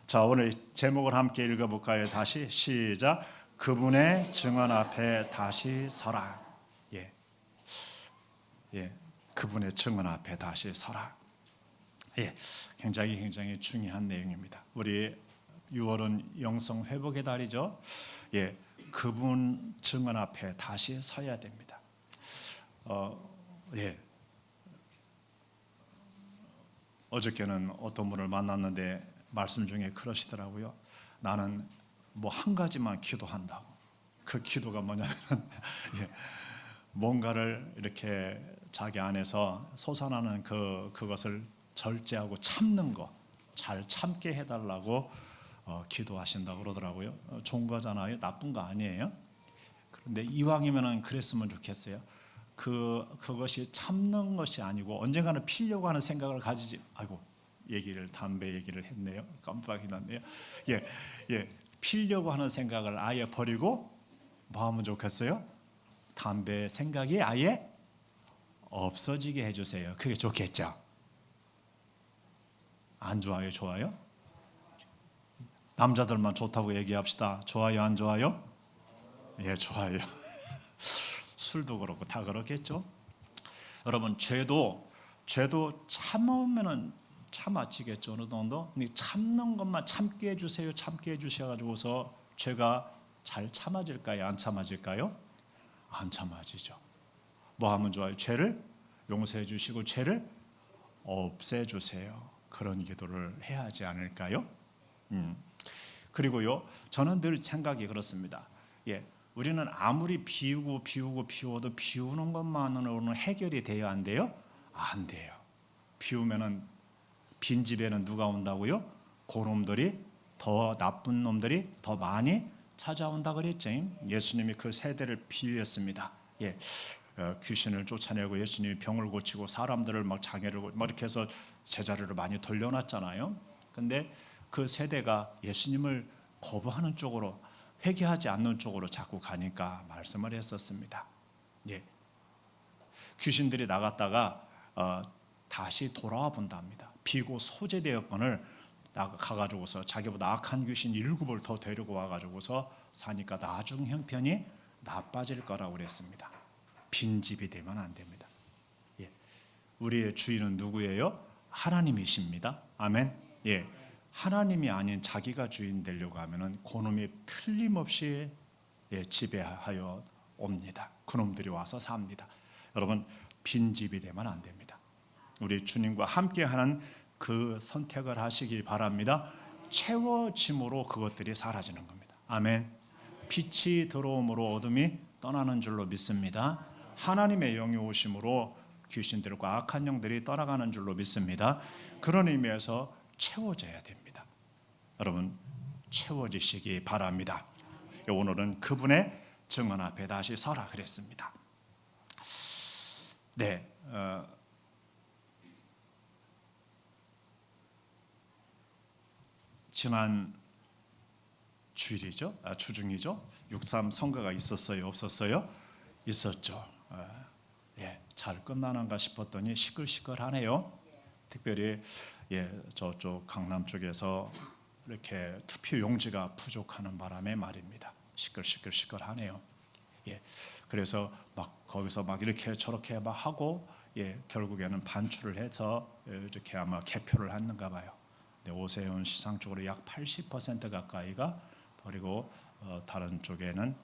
자, 오늘 제목을 함께 읽어볼까요? 다시 시작. 그분의 증언 앞에 다시 서라. 예, 예, 그분의 증언 앞에 다시 서라. 예, 굉장히 중요한 내용입니다. 우리 6월은 영성 회복의 달이죠. 예, 그분 증언 앞에 다시 서야 됩니다. 예, 어저께는 어떤 분을 만났는데 말씀 중에 그러시더라고요. 나는 뭐 한 가지만 기도한다고. 그 기도가 뭐냐면 예, 뭔가를 이렇게 자기 안에서 솟아나는 그것을 절제하고 참는 거, 잘 참게 해달라고 기도하신다고 그러더라고요. 좋은 거잖아요. 나쁜 거 아니에요. 그런데 이왕이면은 그랬으면 좋겠어요. 그것이 참는 것이 아니고 언젠가는 피려고 하는 생각을 가지지. 아이고, 담배 얘기를 했네요. 깜빡이 났네요. 예, 예, 피려고 하는 생각을 아예 버리고 뭐 하면 좋겠어요? 담배 생각이 아예 없어지게 해주세요. 그게 좋겠죠? 안 좋아요? 좋아요? 남자들만 좋다고 얘기합시다. 좋아요? 안 좋아요? 예, 좋아요. 술도 그렇고 다 그렇겠죠? 여러분, 죄도 참으면은 참아지겠죠. 어느 정도. 근데 참는 것만 참게 해주세요. 참게 해주셔가지고서 죄가 잘 참아질까요? 안 참아질까요? 안 참아지죠. 뭐 하면 좋아요? 죄를 용서해 주시고 죄를 없애 주세요. 그런 기도를 해야 하지 않을까요? 그리고요, 저는 늘 생각이 그렇습니다. 예, 우리는 아무리 비우고 비워도 비우는 것만으로는 해결이 돼요, 안 돼요? 안 돼요. 비우면은 빈 집에는 누가 온다고요? 고놈들이, 더 나쁜 놈들이 더 많이 찾아온다 그랬죠. 예수님이 그 세대를 비유했습니다. 예, 귀신을 쫓아내고 예수님이 병을 고치고 사람들을 막 장애를 막 이렇게 해서 제자리로 많이 돌려놨잖아요. 근데 그 세대가 예수님을 거부하는 쪽으로, 회개하지 않는 쪽으로 자꾸 가니까 말씀을 했었습니다. 예, 귀신들이 나갔다가 다시 돌아와 본답니다. 비고 소재되었건을 가가지고서 자기보다 악한 귀신 7을 더 데리고 와가지고서 사니까 나중 형편이 나빠질 거라고 그랬습니다. 빈집이 되면 안 됩니다. 예, 우리의 주인은 누구예요? 하나님이십니다. 아멘. 예, 하나님이 아닌 자기가 주인 되려고 하면은 그놈이 틀림없이 지배하여 옵니다. 그놈들이 와서 삽니다. 여러분, 빈집이 되면 안 됩니다. 우리 주님과 함께하는 그 선택을 하시기 바랍니다. 채워짐으로 그것들이 사라지는 겁니다. 아멘. 빛이 들어옴으로 어둠이 떠나는 줄로 믿습니다. 하나님의 영이 오심으로 귀신들과 악한 영들이 떠나가는 줄로 믿습니다. 그런 의미에서 채워져야 됩니다. 여러분, 채워지시기 바랍니다. 오늘은 그분의 증언 앞에 다시 서라 그랬습니다. 네, 지난 주일이죠, 주중이죠. 6.3 선거가 있었어요, 없었어요? 있었죠. 예, 잘 끝나는가 싶었더니 시끌시끌하네요. 특별히 저쪽 강남 쪽에서 이렇게 투표 용지가 부족하는 바람에 말입니다. 시끌시끌하네요. 예, 그래서 막 거기서 막 이렇게 저렇게 막 하고 결국에는 반출을 해서 이렇게 아마 개표를 했는가 봐요. 오세훈 시장 쪽으로 약 80% 가까이가, 그리고 다른 쪽에는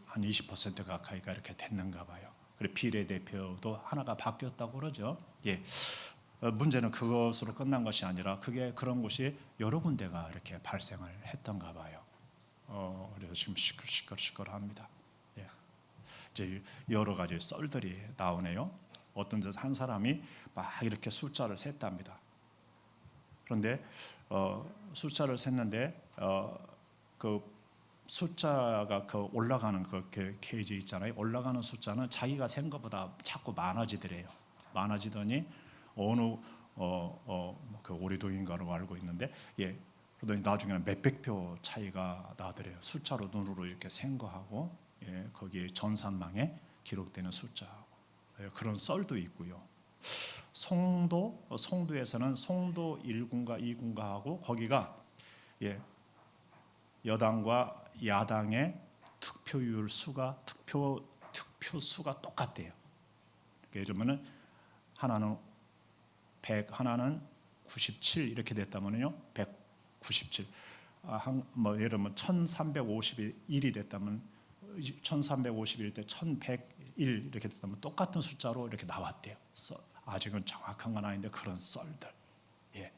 한 20% 가까이가 이렇게 됐는가 봐요. 그리고 비례대표도 하나가 바뀌었다고 그러죠. 문제는 그것으로 끝난 것이 아니라 그런 곳이 여러 군데가 이렇게 발생을 했던가 봐요. 그래서 지금 시끌시끌합니다. 이제 여러 가지 썰들이 나오네요. 어떤 데서 한 사람이 막 이렇게 숫자를 셌답니다. 그런데 숫자를 셌는데 그 숫자가 그 올라가는 그 게이지 있잖아요. 올라가는 숫자는 자기가 센 것보다 자꾸 많아지더래요. 많아지더니 어느 그 오리도인가로 알고 있는데 그러더니 나중에는 몇백 표 차이가 나더래요. 숫자로 눈으로 이렇게 센 거하고 거기에 전산망에 기록되는 숫자하고 그런 썰도 있고요. 송도에서는 송도 1군가 2군가하고 거기가 예, 여당과 야당의 투표율 수가 투표 수가 똑같대요. 그러면은 하나는 100, 하나는 97 이렇게 됐다면요. 197. 뭐 예를 들면 1351이 됐다면 1351 대 1101 이렇게 됐다면 똑같은 숫자로 이렇게 나왔대요. 아직은 정확한 건 아닌데 그런 썰들. 예.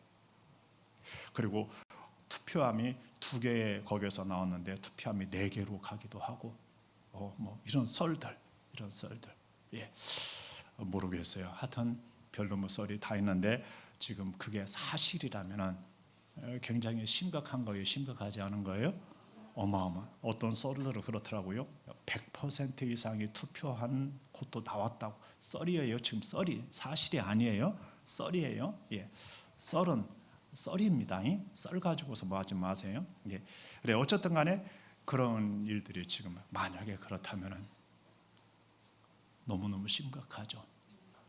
그리고 투표함이 2개의 거기에서 나왔는데 투표함이 4개로 가기도 하고 뭐 이런 썰들. 예. 모르겠어요. 하여튼 별로 썰이 다 있는데 지금 그게 사실이라면은 굉장히 심각한 거예요. 심각하지 않은 거예요? 어마어마. 어떤 썰들은 그렇더라고요. 100% 이상이 투표한 곳도 나왔다고. 썰이에요. 지금 썰이 사실이 아니에요. 썰이에요. 예. 썰은 썰입니다. 썰 가지고서 뭐 하지 마세요. 예. 그래 어쨌든 간에 그런 일들이 지금 만약에 그렇다면은 너무너무 심각하죠.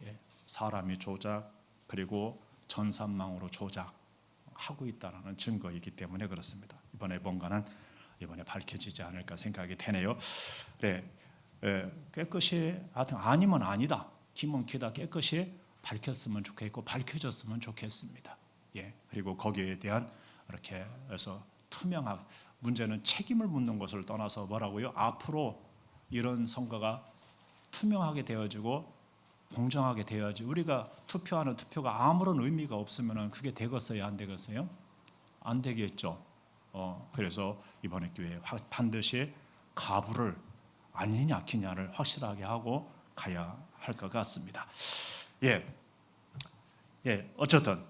예. 사람이 조작 그리고 전산망으로 조작하고 있다는 증거이기 때문에 그렇습니다. 이번에 뭔가는 밝혀지지 않을까 생각이 되네요. 네, 깨끗이 하여튼 아니면 아니다, 기면 기다 깨끗이 밝혔으면 좋겠고 밝혀졌으면 좋겠습니다. 예, 그리고 거기에 대한 이렇게 해서 투명하게 문제는 책임을 묻는 것을 떠나서 뭐라고요? 앞으로 이런 선거가 투명하게 되어지고 공정하게 되어야지. 우리가 투표하는 투표가 아무런 의미가 없으면 그게 되겠어요? 안 되겠어요? 안 되겠죠. 그래서 이번에 교회에 반드시 가부를 아니냐 기냐를 확실하게 하고 가야 할 것 같습니다. 예, 어쨌든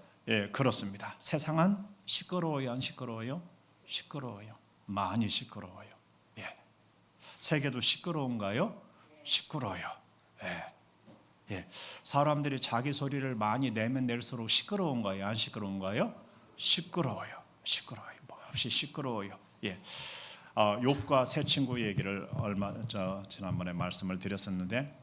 그렇습니다. 세상은 시끄러워요, 안 시끄러워요? 시끄러워요. 많이 시끄러워요. 예. 세계도 시끄러운가요? 시끄러워요. 예. 사람들이 자기 소리를 많이 내면 낼수록 시끄러운가요? 안 시끄러운가요? 시끄러워요. 몹시 시끄러워요. 예. 욥과 세 친구 얘기를 지난번에 말씀을 드렸었는데,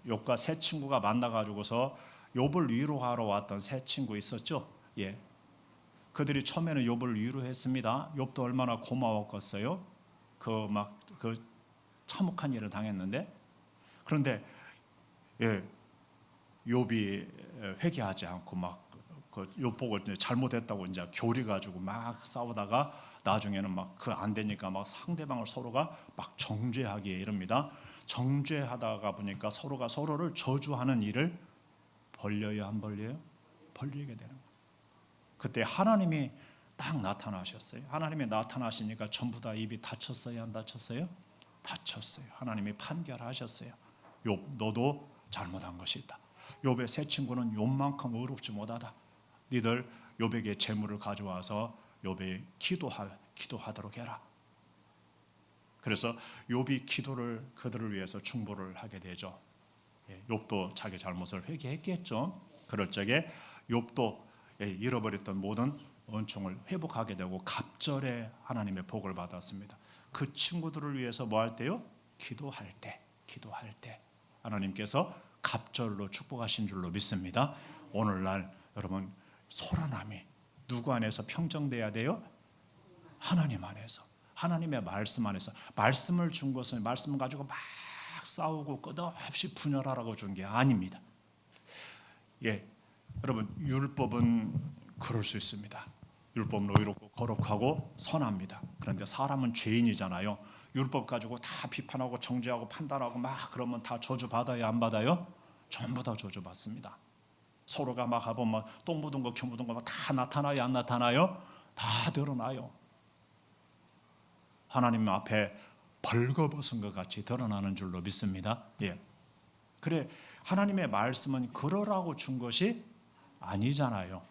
욥과 세 친구가 만나가지고서 욥을 위로하러 왔던 세 친구 있었죠. 예. 그들이 처음에는 욥을 위로했습니다. 욥도 얼마나 고마웠겠어요. 그 참혹한 일을 당했는데, 그런데 욥이 회개하지 않고 욥 보고 잘못했다고 이제 교리 가지고 막 싸우다가 나중에는 그 안 되니까 상대방을 서로가 정죄하기에 이릅니다. 정죄하다가 보니까 서로가 서로를 저주하는 일을 벌려요, 안 벌려요? 벌리게 되는 거예요. 그때 하나님이 딱 나타나셨어요. 하나님이 나타나시니까 전부 다 입이 닫혔어요, 안 닫혔어요? 닫혔어요. 하나님이 판결하셨어요. 욥, 너도 잘못한 것이 있다. 욥의 세 친구는 욥만큼 의롭지 못하다. 니들 욥에게 재물을 가져와서 욥이 기도하도록 해라. 그래서 욥이 기도를 그들을 위해서 중보를 하게 되죠. 욥도 자기 잘못을 회개했겠죠. 그럴 적에 욥도 잃어버렸던 모든 은총을 회복하게 되고 갑절에 하나님의 복을 받았습니다. 그 친구들을 위해서 뭐 할 때요? 기도할 때 하나님께서 갑절로 축복하신 줄로 믿습니다. 오늘날 여러분 소란함이 누구 안에서 평정돼야 돼요? 하나님 안에서, 하나님의 말씀 안에서. 말씀을 준 것은 말씀 가지고 막 싸우고 끝없이 분열하라고 준 게 아닙니다. 여러분 율법은 그럴 수 있습니다. 율법은 의롭고 거룩하고 선합니다. 그런데 사람은 죄인이잖아요. 율법 가지고 다 비판하고 정죄하고 판단하고 그러면 다 저주 받아요, 안 받아요? 전부 다 저주 받습니다. 서로가 가보면 똥 묻은 거, 겨 묻은 거 다 나타나요, 안 나타나요? 다 드러나요. 하나님 앞에 벌거벗은 것 같이 드러나는 줄로 믿습니다. 그래, 하나님의 말씀은 그러라고 준 것이 아니잖아요.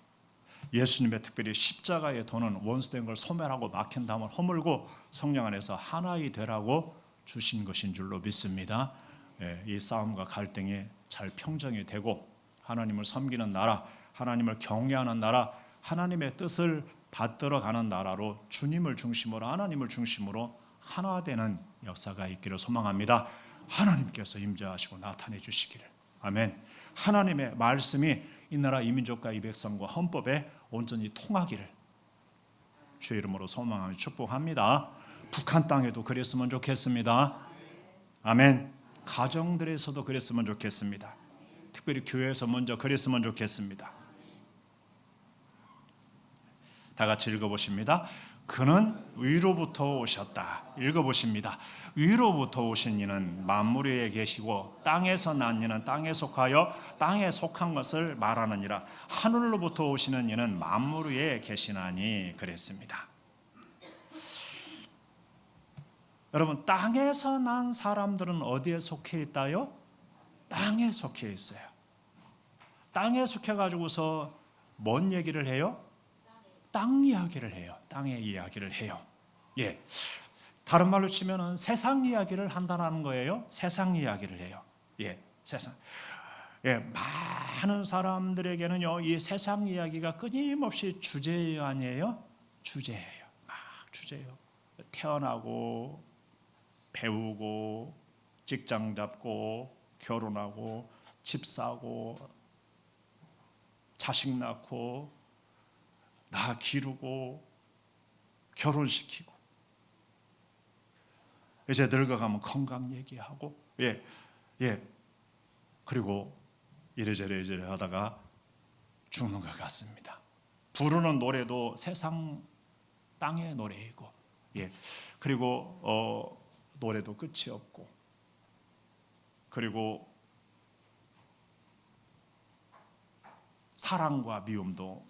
예수님의 특별히 십자가의 도는 원수된 걸 소멸하고 막힌 담을 허물고 성령 안에서 하나이 되라고 주신 것인 줄로 믿습니다. 이 싸움과 갈등이 잘 평정이 되고 하나님을 섬기는 나라, 하나님을 경외하는 나라, 하나님의 뜻을 받들어 가는 나라로 주님을 중심으로, 하나님을 중심으로 하나 되는 역사가 있기를 소망합니다. 하나님께서 임재하시고 나타내 주시기를. 아멘. 하나님의 말씀이 이 나라 이 민족과 이 백성과 헌법에 온전히 통하기를 주의 이름으로 소망하며 축복합니다. 북한 땅에도 그랬으면 좋겠습니다. 아멘. 가정들에서도 그랬으면 좋겠습니다. 특별히 교회에서 먼저 그랬으면 좋겠습니다. 다 같이 읽어보십니다. 그는 위로부터 오셨다. 읽어보십니다. 위로부터 오신 이는 만물 위에 계시고 땅에서 난 이는 땅에 속하여 땅에 속한 것을 말하느니라. 하늘로부터 오시는 이는 만물 위에 계시나니 그랬습니다. 여러분, 땅에서 난 사람들은 어디에 속해 있다요? 땅에 속해 있어요. 땅에 속해 가지고서 뭔 얘기를 해요? 땅 이야기를 해요. 땅의 이야기를 해요. 예. 다른 말로 치면은 세상 이야기를 한다는 거예요. 세상 이야기를 해요. 예. 세상. 예, 많은 사람들에게는요, 이 세상 이야기가 끊임없이 주제예요, 아니에요? 주제예요. 막 주제예요. 태어나고 배우고 직장 잡고 결혼하고 집 사고 자식 낳고 나 기르고 결혼시키고 이제 늙어가면 건강 얘기하고 그리고 이래저래 하다가 죽는 것 같습니다. 부르는 노래도 세상 땅의 노래이고 그리고 노래도 끝이 없고 그리고 사랑과 미움도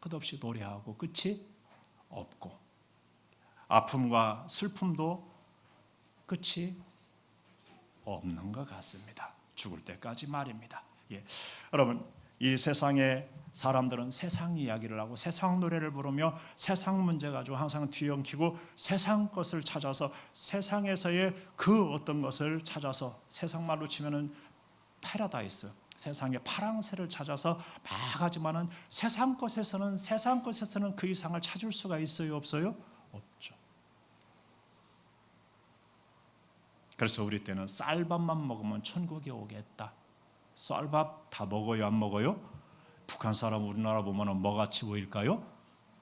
끝없이 노래하고 끝이 없고 아픔과 슬픔도 끝이 없는 것 같습니다. 죽을 때까지 말입니다. 여러분, 이 세상의 사람들은 세상 이야기를 하고 세상 노래를 부르며 세상 문제 가지고 항상 뒤엉키고 세상 것을 찾아서 세상에서의 그 어떤 것을 찾아서 세상 말로 치면은 패러다이스, 세상의 파랑새를 찾아서 막 하지만은 세상 것에서는 그 이상을 찾을 수가 있어요, 없어요? 없죠. 그래서 우리 때는 쌀밥만 먹으면 천국에 오겠다. 쌀밥 다 먹어요, 안 먹어요? 북한 사람 우리나라 보면 뭐같이 보일까요?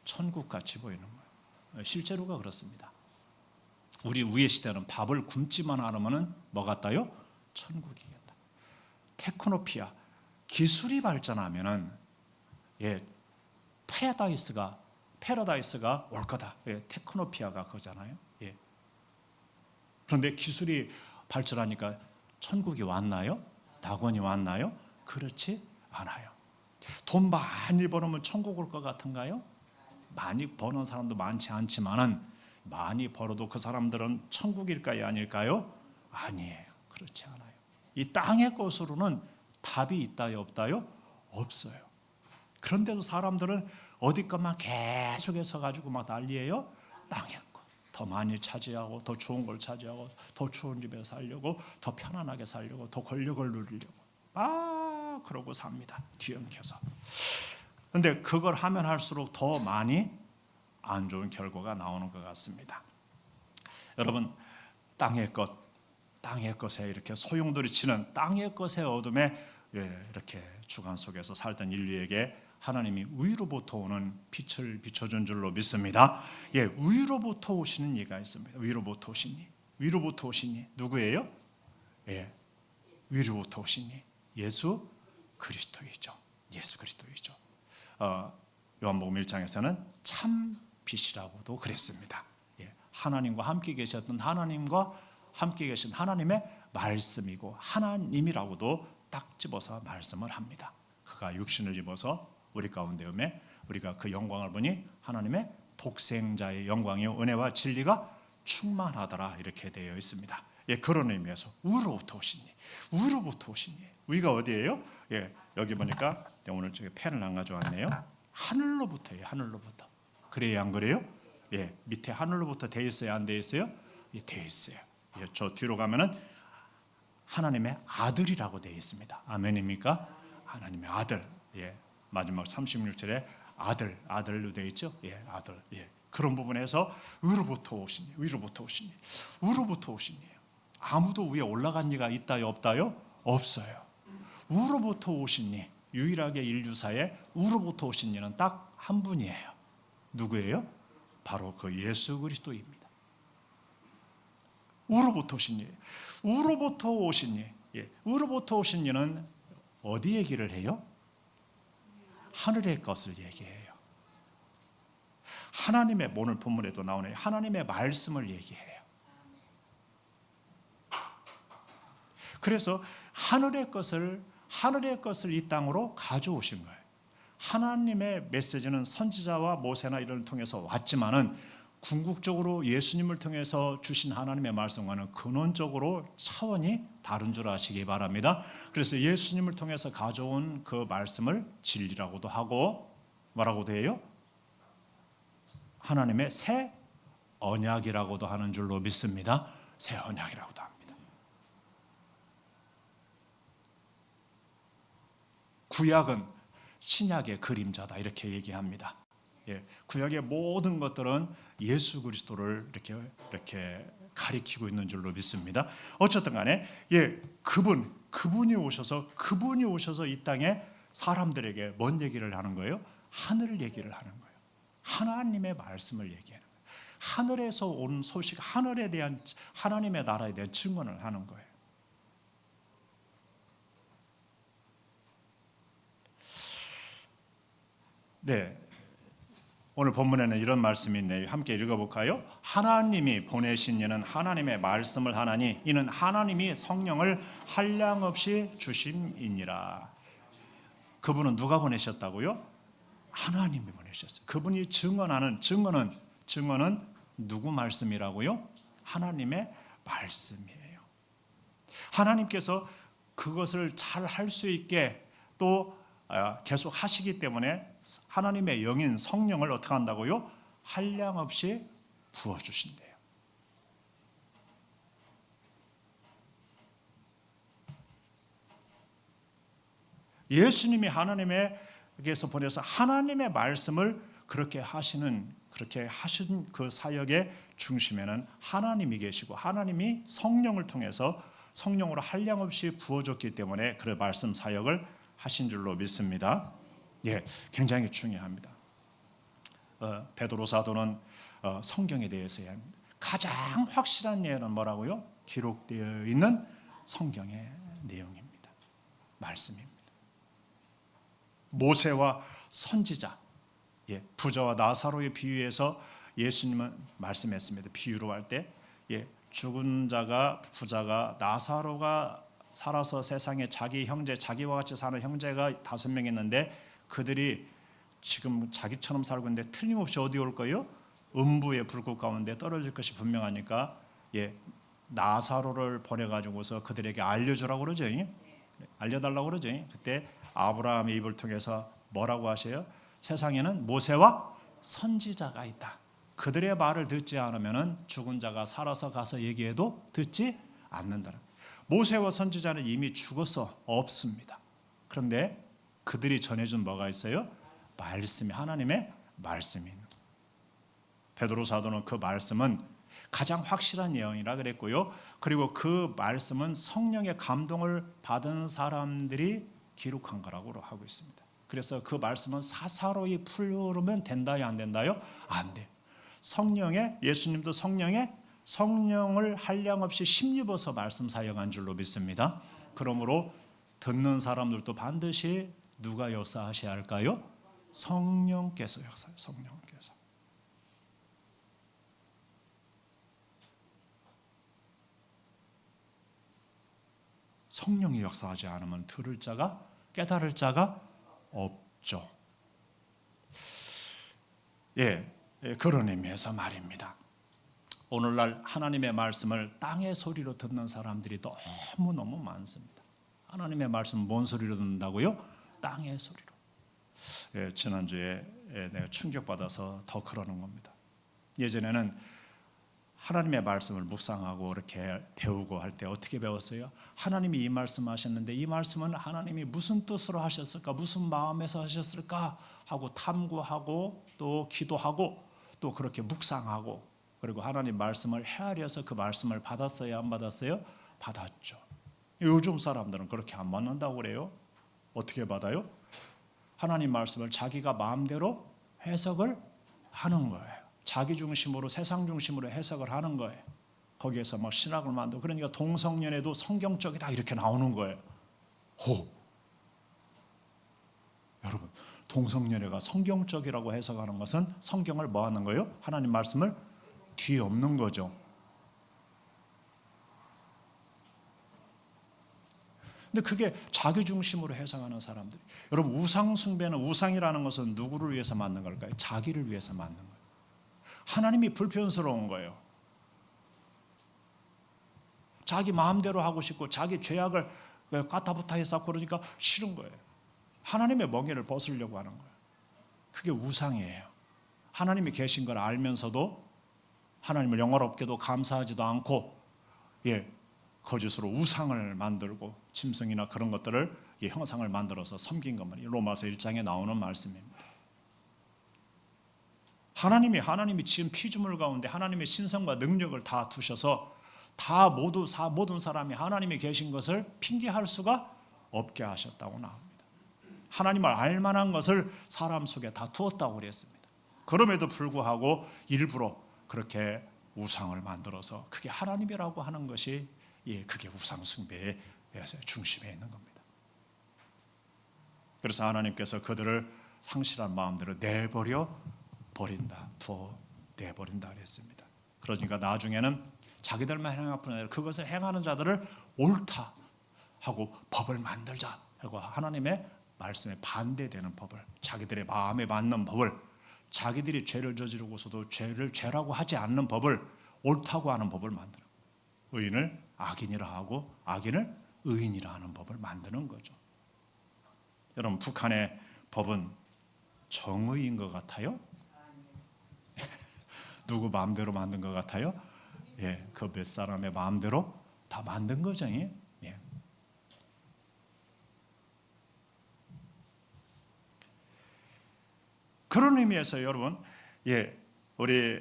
천국같이 보이는 거예요. 실제로가 그렇습니다. 우리 위의 시대는 밥을 굶지만 않으면 뭐 같다요? 천국이겠다. 테크노피아, 기술이 발전하면은 패러다이스가 올 거다. 테크노피아가 그거잖아요. 그런데 기술이 발전하니까 천국이 왔나요? 낙원이 왔나요? 그렇지 않아요. 돈 많이 벌으면 천국 올 것 같은가요? 많이 버는 사람도 많지 않지만은 많이 벌어도 그 사람들은 천국일까요, 아닐까요? 아니에요. 그렇지 않아요. 이 땅의 것으로는 답이 있다요, 없다요? 없어요. 그런데도 사람들은 어디 것만 계속해서 가지고 막 난리예요. 땅의 것. 더 많이 차지하고 더 좋은 걸 차지하고 더 좋은 집에 살려고 더 편안하게 살려고 더 권력을 누리려고 그러고 삽니다. 뒤엉켜서. 그런데 그걸 하면 할수록 더 많이 안 좋은 결과가 나오는 것 같습니다. 여러분, 땅의 것에 이렇게 소용돌이치는 땅의 것의 어둠에 이렇게 주관 속에서 살던 인류에게 하나님이 위로부터 오는 빛을 비춰준 줄로 믿습니다. 위로부터 오시는 이가 있습니다. 위로부터 오신 이 누구예요? 위로부터 오신 이 예수 그리스도이죠. 요한복음 1장에서는 참 빛이라고도 그랬습니다. 하나님과 함께 계셨던 하나님과 함께 계신 하나님의 말씀이고 하나님이라고도 딱 집어서 말씀을 합니다. 그가 육신을 입어서 우리 가운데 오매 우리가 그 영광을 보니 하나님의 독생자의 영광이요 은혜와 진리가 충만하더라 이렇게 되어 있습니다. 그런 의미에서 위로부터 오신 이 위가 어디예요? 여기 보니까 오늘 저기 펜을 안 가져왔네요. 하늘로부터예요. 하늘로부터. 그래요, 안 그래요? 밑에 하늘로부터 돼 있어요, 안 돼 있어요? 돼 있어요. 저 뒤로 가면은 하나님의 아들이라고 되어 있습니다. 아멘입니까? 하나님의 아들. 마지막 36절에 아들로 되어 있죠. 아들. 그런 부분에서 위로부터 오신 이. 아무도 위에 올라간 이가 있다요, 없다요? 없어요. 위로부터 오신 이. 유일하게 인류사에 위로부터 오신 이는 딱 한 분이에요. 누구예요? 바로 그 예수 그리스도입니다. 우로부터 오신 이, 우로부터 오신 이, 우로부터 오신 이는 어디 얘기를 해요? 하늘의 것을 얘기해요. 하나님의, 오늘 본문에도 나오네요. 하나님의 말씀을 얘기해요. 그래서 하늘의 것을 이 땅으로 가져오신 거예요. 하나님의 메시지는 선지자와 모세나 이를 통해서 왔지만은 궁극적으로 예수님을 통해서 주신 하나님의 말씀과는 근원적으로 차원이 다른 줄 아시기 바랍니다. 그래서 예수님을 통해서 가져온 그 말씀을 진리라고도 하고 뭐라고도 해요? 하나님의 새 언약이라고도 하는 줄로 믿습니다. 새 언약이라고도 합니다. 구약은 신약의 그림자다 이렇게 얘기합니다. 구약의 모든 것들은 예수 그리스도를 이렇게 가리키고 있는 줄로 믿습니다. 어쨌든 간에 그분이 오셔서 이 땅에 사람들에게 뭔 얘기를 하는 거예요? 하늘 얘기를 하는 거예요. 하나님의 말씀을 얘기하는 거예요. 하늘에서 온 소식, 하늘에 대한 하나님의 나라에 대한 증언을 하는 거예요. 네, 오늘 본문에는 이런 말씀이 있네요. 함께 읽어볼까요? 하나님이 보내신 이는 하나님의 말씀을 하나니 이는 하나님이 성령을 한량없이 주심이니라. 그분은 누가 보내셨다고요? 하나님이 보내셨어요. 그분이 증언은 누구 말씀이라고요? 하나님의 말씀이에요. 하나님께서 그것을 잘 할 수 있게 또 계속 하시기 때문에 하나님의 영인 성령을 어떻게 한다고요? 한량없이 부어주신대요. 예수님이 하나님께서 보내서 하나님의 말씀을 그렇게 하신 그 사역의 중심에는 하나님이 계시고 하나님이 성령을 통해서 성령으로 한량없이 부어줬기 때문에 그 말씀 사역을 하신 줄로 믿습니다. 굉장히 중요합니다. 베드로 사도는 성경에 대해서 가장 확실한 예는 뭐라고요? 기록되어 있는 성경의 내용입니다. 말씀입니다. 모세와 선지자, 부자와 나사로의 비유에서 예수님은 말씀했습니다. 비유로 할 때 죽은 자가 부자가 나사로가 살아서 세상에 자기 형제, 자기와 같이 사는 형제가 5명 있는데 그들이 지금 자기처럼 살고 있는데 틀림없이 어디 올 거예요? 음부의 불꽃 가운데 떨어질 것이 분명하니까 나사로를 보내가지고서 그들에게 알려주라고 그러죠. 알려달라고 그러죠. 그때 아브라함의 입을 통해서 뭐라고 하세요? 세상에는 모세와 선지자가 있다. 그들의 말을 듣지 않으면 죽은 자가 살아서 가서 얘기해도 듣지 않는다. 모세와 선지자는 이미 죽어서 없습니다. 그런데 그들이 전해준 뭐가 있어요? 말씀이, 하나님의 말씀이. 베드로 사도는 그 말씀은 가장 확실한 예언이라 그랬고요. 그리고 그 말씀은 성령의 감동을 받은 사람들이 기록한 거라고 하고 있습니다. 그래서 그 말씀은 사사로이 풀으면 된다요, 안 된다요? 안 돼요. 예수님도 성령을 한량없이 힘입어서 말씀 사역한 줄로 믿습니다. 그러므로 듣는 사람들도 반드시 누가 역사하셔야 할까요? 성령께서 역사해요. 성령께서. 성령이 역사하지 않으면 들을 자가, 깨달을 자가 없죠. 그런 의미에서 말입니다. 오늘날 하나님의 말씀을 땅의 소리로 듣는 사람들이 너무너무 많습니다. 하나님의 말씀 뭔 소리로 듣는다고요? 땅의 소리로. 지난주에 내가 충격받아서 더 그러는 겁니다. 예전에는 하나님의 말씀을 묵상하고 이렇게 배우고 할 때 어떻게 배웠어요? 하나님이 이 말씀하셨는데 이 말씀은 하나님이 무슨 뜻으로 하셨을까? 무슨 마음에서 하셨을까? 하고 탐구하고 또 기도하고 또 그렇게 묵상하고 그리고 하나님 말씀을 헤아려서 그 말씀을 받았어요? 안 받았어요? 받았죠. 요즘 사람들은 그렇게 안 받는다고 그래요. 어떻게 받아요? 하나님 말씀을 자기가 마음대로 해석을 하는 거예요. 자기 중심으로 세상 중심으로 해석을 하는 거예요. 거기에서 막 신학을 만들고 그러니까 동성연애도 성경적이다 이렇게 나오는 거예요. 호. 여러분 동성연애가 성경적이라고 해석하는 것은 성경을 뭐 하는 거예요? 하나님 말씀을 뒤엎는 거죠. 근데 그게 자기 중심으로 해석하는 사람들이 여러분 우상 숭배는 우상이라는 것은 누구를 위해서 만든 걸까요? 자기를 위해서 만든 거예요. 하나님이 불편스러운 거예요. 자기 마음대로 하고 싶고 자기 죄악을 까타부타 쌓고 그러니까 싫은 거예요. 하나님의 멍에를 벗으려고 하는 거예요. 그게 우상이에요. 하나님이 계신 걸 알면서도 하나님을 영화롭게도 감사하지도 않고 거짓으로 우상을 만들고 짐승이나 그런 것들을 형상을 만들어서 섬긴 것만 로마서 1장에 나오는 말씀입니다. 하나님이 지은 피조물 가운데 하나님의 신성과 능력을 다 두셔서 다 모든 사람이 하나님이 계신 것을 핑계할 수가 없게 하셨다고 나옵니다. 하나님을 알만한 것을 사람 속에 다 두었다고 그랬습니다. 그럼에도 불구하고 일부러 그렇게 우상을 만들어서 그게 하나님이라고 하는 것이 그게 우상 숭배의 중심에 있는 겁니다. 그래서 하나님께서 그들을 상실한 마음대로 내버려 버린다, 내버린다 그랬습니다. 그러니까 나중에는 자기들만 행할 뿐 아니라 그것을 행하는 자들을 옳다 하고 법을 만들자 하고 하나님의 말씀에 반대되는 법을 자기들의 마음에 맞는 법을 자기들이 죄를 저지르고서도 죄를 죄라고 하지 않는 법을 옳다고 하는 법을 만드는 의인을 악인이라 하고 악인을 의인이라 하는 법을 만드는 거죠. 여러분 북한의 법은 정의인 것 같아요? 누구 마음대로 만든 것 같아요? 그 몇 사람의 마음대로 다 만든 거죠. 그런 의미에서 여러분, 우리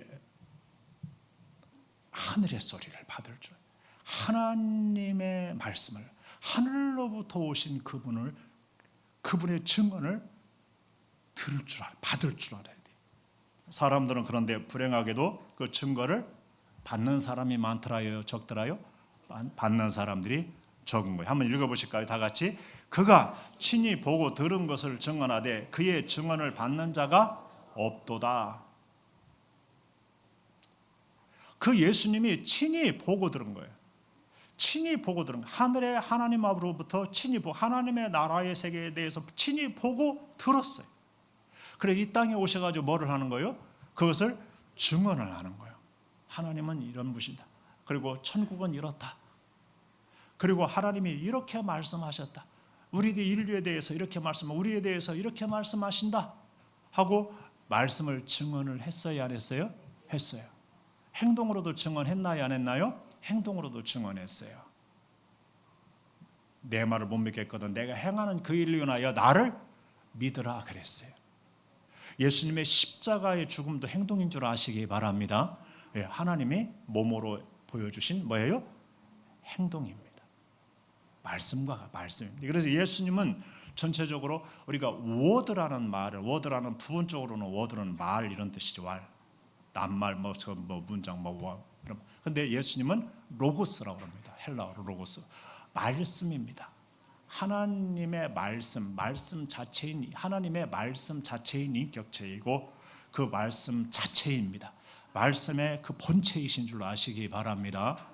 하늘의 소리를 받을 줄, 하나님의 말씀을 하늘로부터 오신 그분의 증언을 받을 줄 알아야 돼. 사람들은 그런데 불행하게도 그 증거를 받는 사람이 많더라요, 적더라요? 받는 사람들이 적은 거예요. 한번 읽어보실까요? 다 같이. 그가 친히 보고 들은 것을 증언하되 그의 증언을 받는 자가 없도다. 그 예수님이 친히 보고 들은 거예요. 친히 보고 들은 거예요. 하늘의 하나님 앞으로부터 친히 보고 하나님의 나라의 세계에 대해서 친히 보고 들었어요. 그래 이 땅에 오셔가지고 뭐를 하는 거예요? 그것을 증언을 하는 거예요. 하나님은 이런 분이다. 그리고 천국은 이렇다. 그리고 하나님이 이렇게 말씀하셨다. 우리들 인류에 대해서 이렇게 우리에 대해서 이렇게 말씀하신다 하고 말씀을 증언을 했어요, 안 했어요? 했어요. 행동으로도 증언했나요, 안 했나요? 행동으로도 증언했어요. 내 말을 못 믿겠거든 내가 행하는 그 일로 인하여 나를 믿으라 그랬어요. 예수님의 십자가의 죽음도 행동인 줄 아시기 바랍니다. 하나님이 몸으로 보여주신 뭐예요? 행동입니다. 말씀과 말씀입니다. 그래서 예수님은 전체적으로 우리가 워드라는 말을 워드라는 부분적으로는 워드는 말 이런 뜻이죠. 낱말 문장 이런. 근데 예수님은 로고스라고 합니다. 헬라어로 로고스. 말씀입니다. 하나님의 말씀 자체인 하나님의 말씀 자체인 인격체이고 그 말씀 자체입니다. 말씀의 그 본체이신 줄 아시기 바랍니다.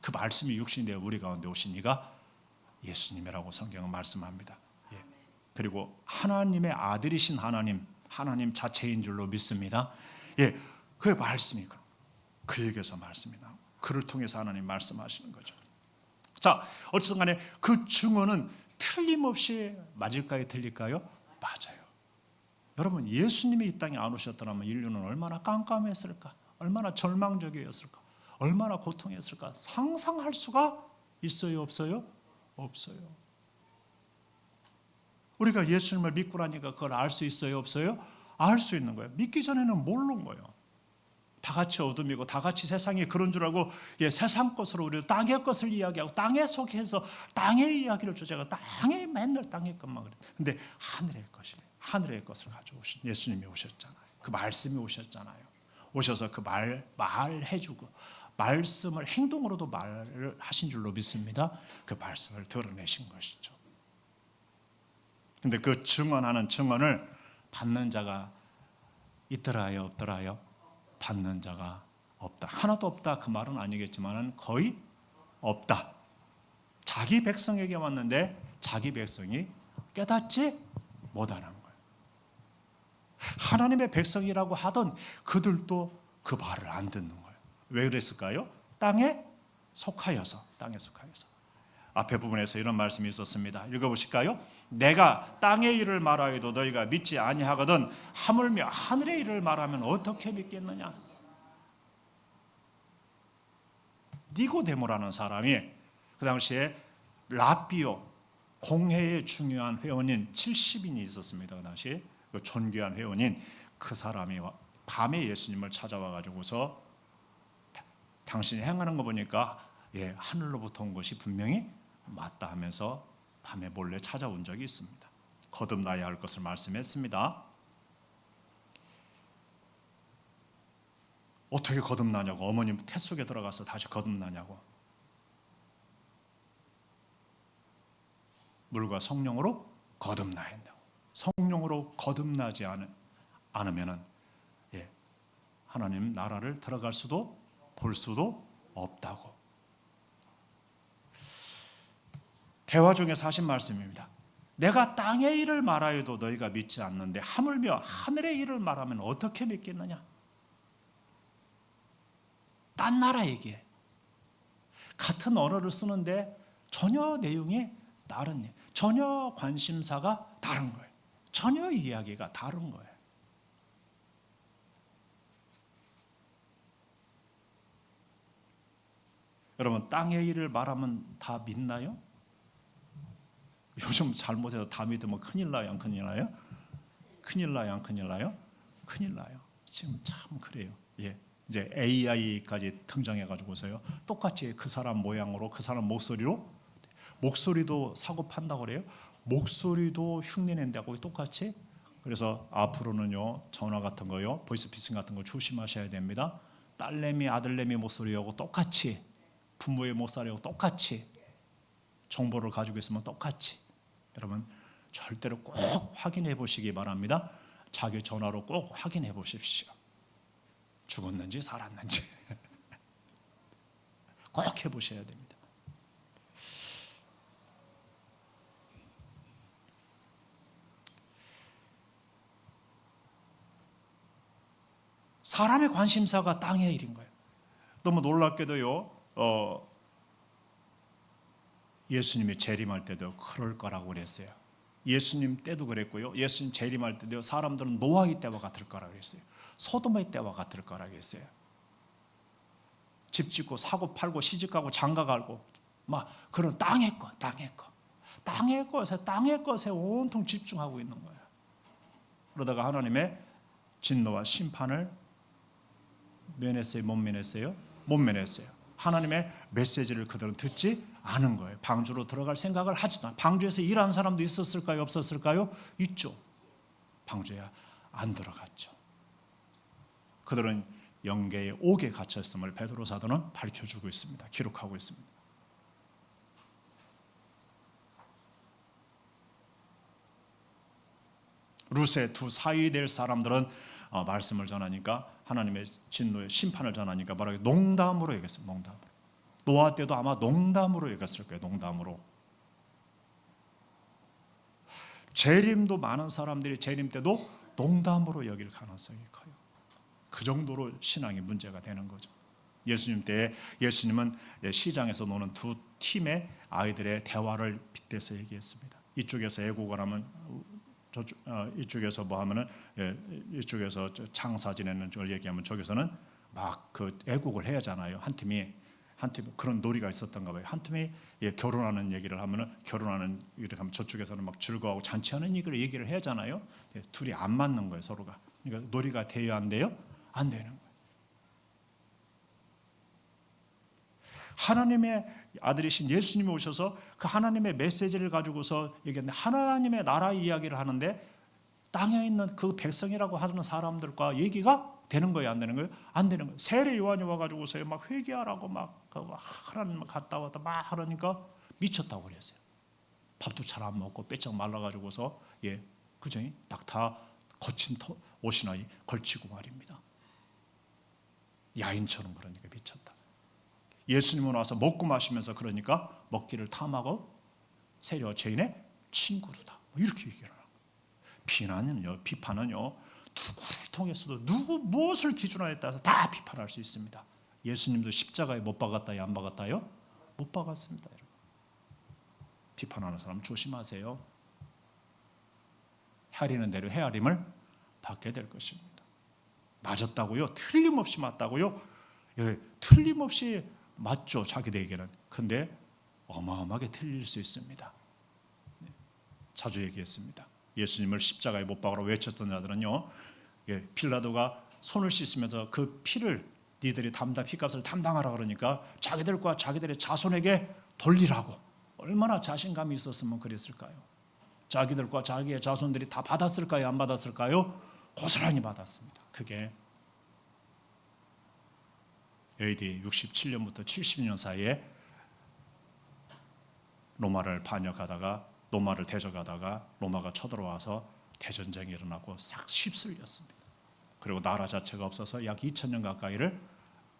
그 말씀이 육신이 되어 우리 가운데 오신 이가 예수님이라고 성경은 말씀합니다. 그리고 하나님의 아들이신 하나님 자체인 줄로 믿습니다. 그의 말씀이 그에게서 말씀이 나오고 그를 통해서 하나님 말씀하시는 거죠. 자, 어쨌든 간에 그 증언은 틀림없이 맞을까요? 틀릴까요? 맞아요. 여러분 예수님이 이 땅에 안 오셨더라면 인류는 얼마나 깜깜했을까? 얼마나 절망적이었을까? 얼마나 고통했을까? 상상할 수가 있어요? 없어요? 없어요. 우리가 예수님을 믿고 나니까 그걸 알 수 있어요? 없어요? 알 수 있는 거예요. 믿기 전에는 모르는 거예요. 다 같이 어둠이고 다 같이 세상이 그런 줄 알고 세상 것으로 우리 땅의 것을 이야기하고 땅에 속해서 땅의 이야기를 주제가 땅에 맨날 땅의 것만 그래. 근데 하늘의 것이에요. 하늘의 것을 가져오신 예수님이 오셨잖아요. 그 말씀이 오셨잖아요. 오셔서 그 말해주고 말씀을 행동으로도 말을 하신 줄로 믿습니다. 그 말씀을 드러내신 것이죠. 근데 그 증언하는 증언을 받는 자가 있더라요, 없더라요? 받는 자가 없다. 하나도 없다 그 말은 아니겠지만 거의 없다. 자기 백성에게 왔는데 자기 백성이 깨닫지 못하는 거예요. 하나님의 백성이라고 하던 그들도 그 말을 안 듣는 거예요. 왜 그랬을까요? 땅에 속하여서. 앞에 부분에서 이런 말씀이 있었습니다. 읽어보실까요? 내가 땅의 일을 말하여도 너희가 믿지 아니하거든 하물며 하늘의 일을 말하면 어떻게 믿겠느냐? 니고데모라는 사람이 그 당시에 라비오 공회의 중요한 회원인 70인이 있었습니다. 그 당시 그 존귀한 회원인 그 사람이 밤에 예수님을 찾아와 가지고서 당신이 행하는 거 보니까 하늘로부터 온 것이 분명히 맞다 하면서 밤에 몰래 찾아온 적이 있습니다. 거듭나야 할 것을 말씀했습니다. 어떻게 거듭나냐고, 어머님 태 속에 들어가서 다시 거듭나냐고. 물과 성령으로 거듭나야 한다고. 성령으로 거듭나지 않으면 하나님 나라를 들어갈 수도 볼 수도 없다고. 대화 중에서 하신 말씀입니다. 내가 땅의 일을 말하여도 너희가 믿지 않는데 하물며 하늘의 일을 말하면 어떻게 믿겠느냐? 딴 나라 얘기해. 같은 언어를 쓰는데 전혀 내용이 다른, 전혀 관심사가 다른 거예요. 전혀 이야기가 다른 거예요. 여러분, 땅의 일을 말하면 다 믿나요? 요즘 잘못해서 다 믿으면 큰일 나요, 안 큰일 나요? 큰일 나요, 안 큰일 나요? 큰일 나요. 지금 참 그래요. 이제 AI까지 등장해가지고서요. 똑같이 그 사람 모양으로, 그 사람 목소리도 사고 판다고 그래요. 목소리도 흉내낸다고 똑같이. 그래서 앞으로는요, 전화 같은 거요, 보이스피싱 같은 거 조심하셔야 됩니다. 딸내미, 아들내미 목소리하고 똑같이, 부모의 목소리하고 똑같이 정보를 가지고 있으면 똑같이. 여러분 절대로 꼭 확인해 보시기 바랍니다. 자기 전화로 꼭 확인해 보십시오. 죽었는지 살았는지 꼭 해보셔야 됩니다. 사람의 관심사가 땅의 일인 거예요. 너무 놀랍게도요, 예수님이 재림할 때도 그럴 거라고 그랬어요. 예수님 때도 그랬고요, 예수님 재림할 때도 사람들은 노아의 때와 같을 거라고 그랬어요. 소돔의 때와 같을 거라고 했어요. 집 짓고 사고 팔고 시집가고 장가가고 막 그런 땅의 것에 온통 집중하고 있는 거예요. 그러다가 하나님의 진노와 심판을 면했어요, 못 면했어요? 못 면했어요. 하나님의 메시지를 그들은 듣지 않은 거예요. 방주로 들어갈 생각을 하지도 않아요. 방주에서 일하는 사람도 있었을까요, 없었을까요? 있죠. 방주에 안 들어갔죠. 그들은 영계의 옥에 갇혔음을 베드로 사도는 밝혀주고 있습니다. 기록하고 있습니다. 룻의 두 사위 될 사람들은 말씀을 전하니까, 하나님의 진노의 심판을 전하니까 뭐라고 농담으로 얘기했어요. 농담으로. 노아 때도 아마 농담으로 얘기했을 거예요. 농담으로. 재림도 많은 사람들이 재림 때도 농담으로 여길 가능성이 커요. 그 정도로 신앙이 문제가 되는 거죠. 예수님 때에 예수님은 시장에서 노는 두 팀의 아이들의 대화를 빗대서 얘기했습니다. 이쪽에서 애국을 하면 이쪽에서 뭐 하면은 이쪽에서 장사 지내는 걸 얘기하면 저기서는 막 그 애국을 해야 하잖아요. 한 팀이 그런 놀이가 있었던가 봐요. 한 팀이 결혼하는 얘기를 하면은 결혼하는 얘기를 하면 저쪽에서는 막 즐거워하고 잔치하는 얘기를 해야 하잖아요. 둘이 안 맞는 거예요, 서로가. 그러니까 놀이가 돼요, 안 돼요? 안 되는 거예요. 하나님의 아들이신 예수님이 오셔서 그 하나님의 메시지를 가지고서 얘기했는데, 하나님의 나라 이야기를 하는데 땅에 있는 그 백성이라고 하는 사람들과 얘기가 되는 거예요, 안 되는 거예요? 안 되는 거예요. 세례 요한이 와가지고서 막 회개하라고 막 하나님 갔다 왔다 막 하니까 미쳤다고 그랬어요. 밥도 잘 안 먹고 빼짝 말라가지고서 그죠? 딱 다 거친 옷이나 걸치고 말입니다. 야인처럼 그러니까 미쳤다. 예수님은 와서 먹고 마시면서 그러니까 먹기를 탐하고 세례와 죄인의 친구로다. 이렇게 얘기를 하는 거예요. 비난은요, 비판은요, 누구를 통해서도 무엇을 기준으로 따라서 다 비판할 수 있습니다. 예수님도 십자가에 못 박았다요, 안 박았다요? 못 박았습니다. 여러분. 비판하는 사람 조심하세요. 헤아리는 대로 헤아림을 받게 될 것입니다. 맞았다고요? 틀림없이 맞다고요? 틀림없이 맞죠, 자기들에게는. 근데 어마어마하게 틀릴 수 있습니다. 자주 얘기했습니다. 예수님을 십자가에 못 박으러 외쳤던 자들은요, 빌라도가 손을 씻으면서 그 피를 니들이 피값을 담당하라 그러니까 자기들과 자기들의 자손에게 돌리라고. 얼마나 자신감이 있었으면 그랬을까요? 자기들과 자기의 자손들이 다 받았을까요? 안 받았을까요? 고스란히 받았습니다. 그게 AD 67년부터 70년 사이에 로마를 대적하다가 로마가 쳐들어와서 대전쟁이 일어나고 싹 휩쓸렸습니다. 그리고 나라 자체가 없어서 약 2000년 가까이를